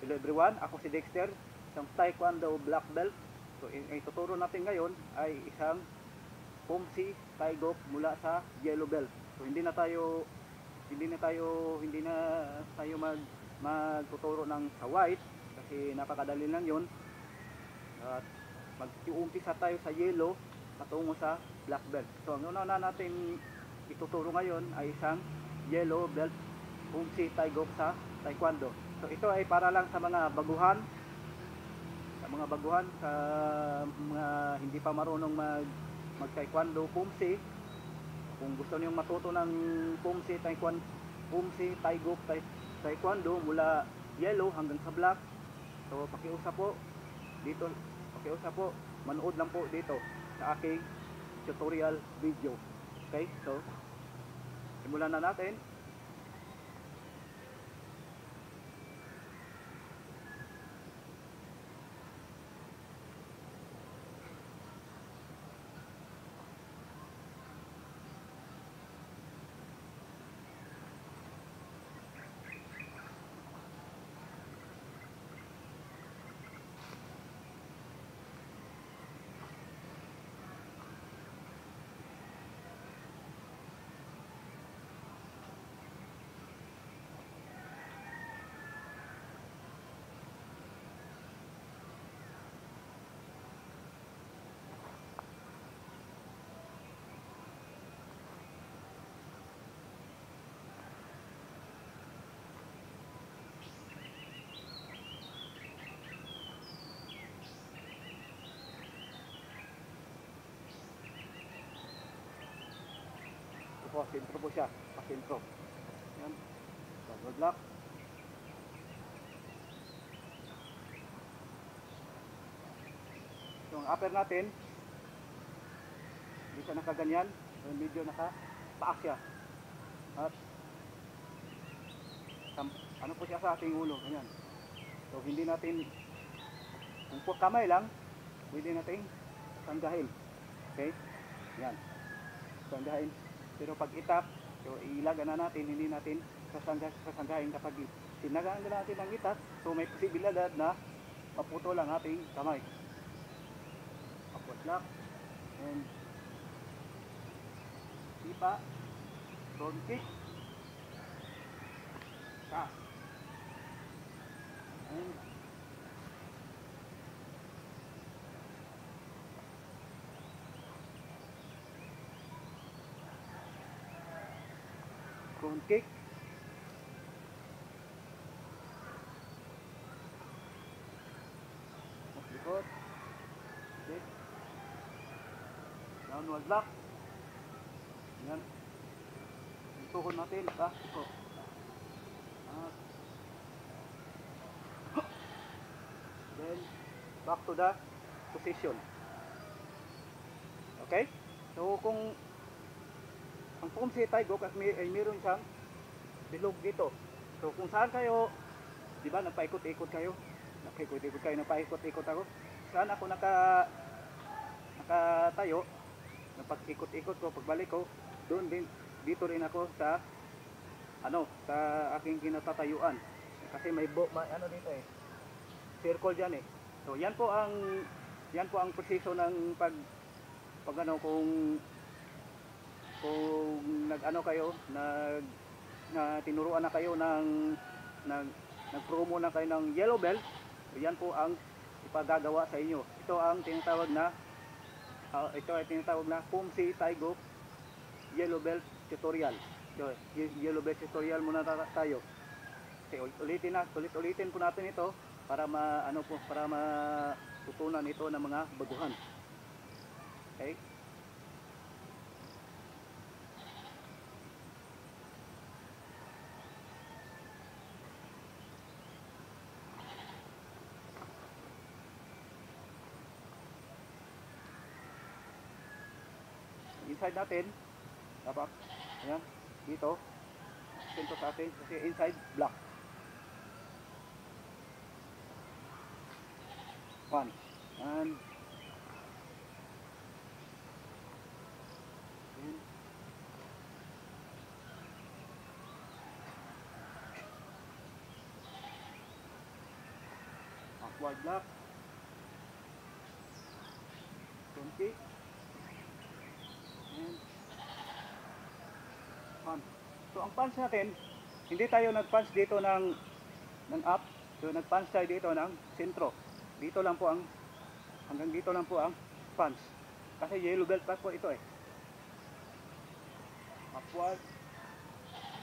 Hello everyone, ako si Dexter, isang Taekwondo Black Belt. So, ituturo natin ngayon ay isang Pumsi Taigop mula sa Yellow Belt. So, hindi na tayo magtuturo ng sa white kasi napakadali lang 'yon. At mag-uumpisa tayo sa yellow patungo sa black belt. So, ang una natin ituturo ngayon ay isang yellow belt Pumsi Taigop sa Taekwondo. So ito ay para lang sa mga baguhan, sa mga hindi pa marunong mag-taekwondo Pumsi. Kung gusto niyo matuto ng Pumsi Taigop Taekwondo mula yellow hanggang sa black, so pakiusap po, manood lang po dito sa aking tutorial video. Okay, so simulan na natin. Pasintro po siya, pasintro. Yan, double block. So ang upper natin, hindi siya nakaganyan, medyo nakapaak siya. At ano po siya sa ating ulo, ganyan. So hindi natin, kung po kamay lang, pwede natin sanggahin. Okay, yan, sanggahin. Pero pag itap, so ilaga na natin, hindi natin sasanggahin kapag sinagaan na natin ang itap, so may posibilidad na maputo lang ating kamay. Upward lock, and sipa, front kick, taas, and front kick, likod, okay, downward lock, yan, ituhon natin sa ito, then back to the position. Okay, so kung ang Pumsi Taigop ay meron siyang bilog dito. So kung saan kayo, di ba nagpaikot-ikot kayo? Nagpaikot-ikot ako. Saan ako nakatayo, napag-ikot-ikot ko, pagbalik ko, doon din, dito rin ako sa sa aking kinatatayuan. Kasi may ano dito circle diyan eh. So yan po ang proseso ng pag kung kayo, tinuruan na kayo nag-promo na kayo ng yellow belt, so yan po ang ipagagawa sa inyo. Ito ang tinatawag na Pumsi Taigop yellow belt tutorial. So, yellow belt tutorial muna tayo. Okay, ulitin po natin ito para matutunan ito ng mga baguhan. Okay? Inside natin, dapat, ayan, dito, sento sa atin, kasi inside, black. 1, and upward lock, front kick, and punch. So ang punch natin, hindi tayo nag-punch dito ng up, so nag-punch tayo dito ng sentro. Dito lang po ang, hanggang dito lang po ang punch. Kasi yellow belt pa po ito eh. Upward,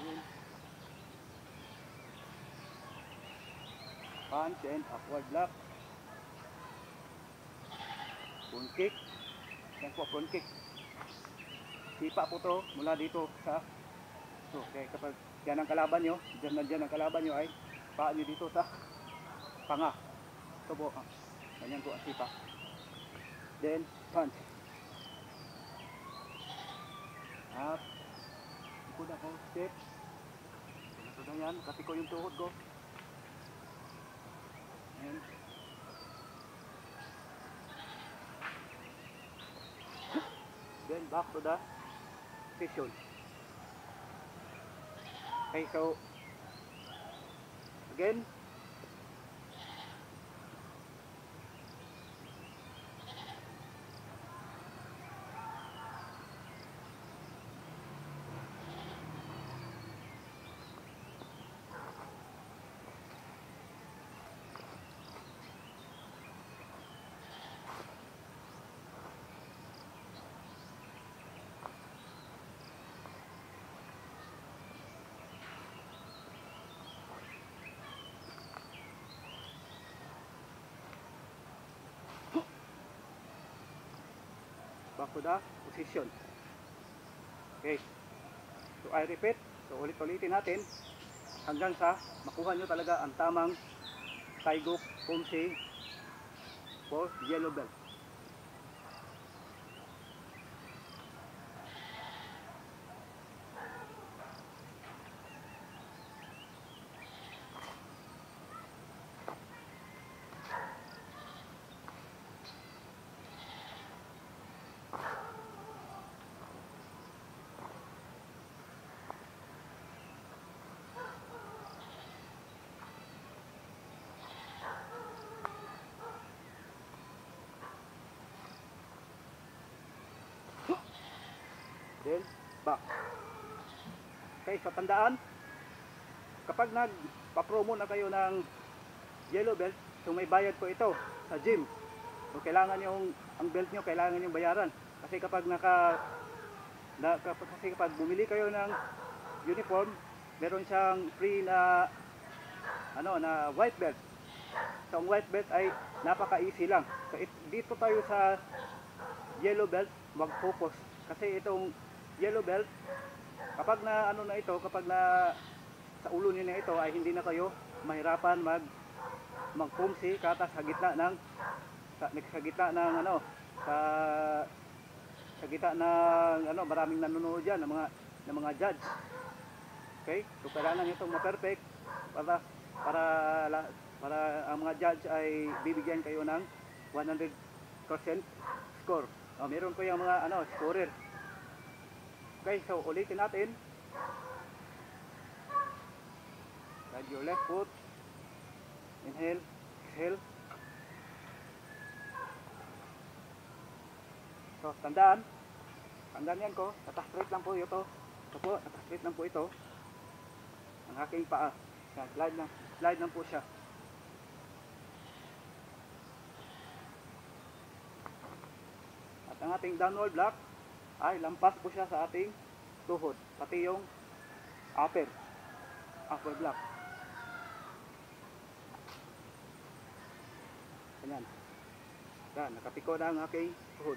yun. Punch and upward lock, front kick, yan po front kick. Sipa po to mula dito sa, so kaya kapag yan ang kalaban nyo, dyan ang kalaban nyo ay paa nyo dito sa panga. Ito po, ganyan po ang sipa. Then punch. Up, ikot ako, step. Ito na yan, kasi ko yung tuhod ko. And then back to the position. Okay, so again, back to the position. Okay, so I repeat, so ulit-ulitin natin hanggang sa makuha nyo talaga ang tamang Taiguk Kumsi for yellow belt. Then back. Okay, sa tandaan, kapag nagpa-promo na kayo ng yellow belt, so may bayad po ito sa gym. So kailangan yung ang belt nyo kailangan yung bayaran. Kasi kapag kasi kapag bumili kayo ng uniform, meron siyang free na na white belt. So ang white belt ay napaka-easy lang. So dito tayo sa yellow belt mag-focus. Kasi itong yellow belt, kapag kapag sa ulo niyo na ito ay hindi na kayo mahirapan mag-kumsi kata sa gitna ng maraming nanonood diyan ng mga judge. Okay? So kailangan itong ma-perfect para ang mga judge ay bibigyan kayo ng 100% score. Meron po yung mga scorer. Okay, so ulitin natin. Slide your left foot. Inhale, exhale. So, tandaan yan ko. Naka-straight lang po ito. Ito po, naka-straight lang po ito. Ang aking paa. Slide lang po siya. At ang ating downward block ay lampas po siya sa ating tuhod, pati yung upper block. Ganyan. Yan, nakapiko na ang aking tuhod.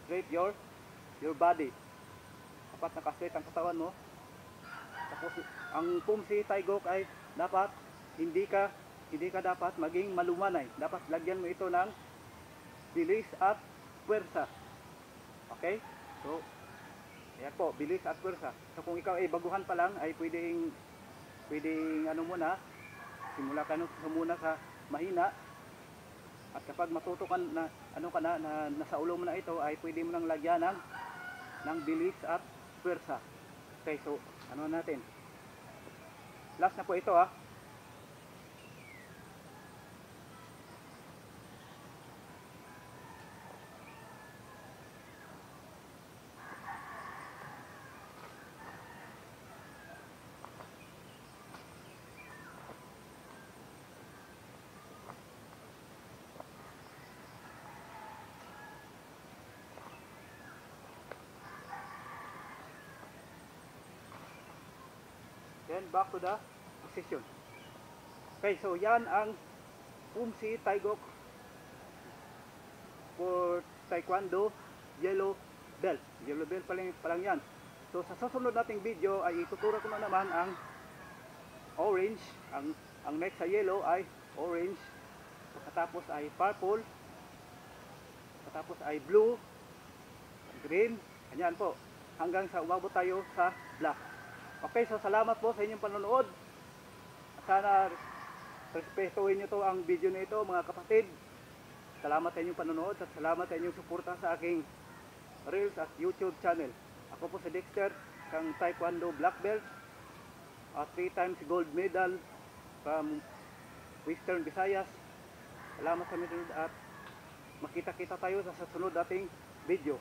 Straight your body. Dapat naka-straight ang katawan mo. Tapos ang Kumsi Taiguk ay dapat hindi ka dapat maging malumanay. Dapat lagyan mo ito ng bilis at puwersa. Okay? So, ayan po, bilis at puwersa. So, kung ikaw ay baguhan pa lang, ay pwedeng simula ka muna sa mahina. At kapag matuto ka na, nasa ulo mo na ito, ay pwede mo nang lagyan ng bilis at puwersa. Okay, so, natin. Last na po ito, Then back to the position. Okay, so yan ang Umsi Taigok for Taekwondo Yellow Belt. Yellow Belt pa lang yan. So sa susunod nating video ay ituturo ko na naman ang orange. Ang next sa yellow ay orange. Pagkatapos ay purple. Pagkatapos ay blue, green. Ganyan po. Hanggang sa umabot tayo sa black. Okay, so salamat po sa inyong panonood. Sana respetuhin nyo to ang video na ito mga kapatid. Salamat sa inyong panonood at salamat sa inyong suporta sa aking Reels at YouTube channel. Ako po si Dexter, kang Taekwondo Black Belt at 3 times gold medal from Western Visayas. Salamat sa mga at makita-kita tayo sa susunod nating video.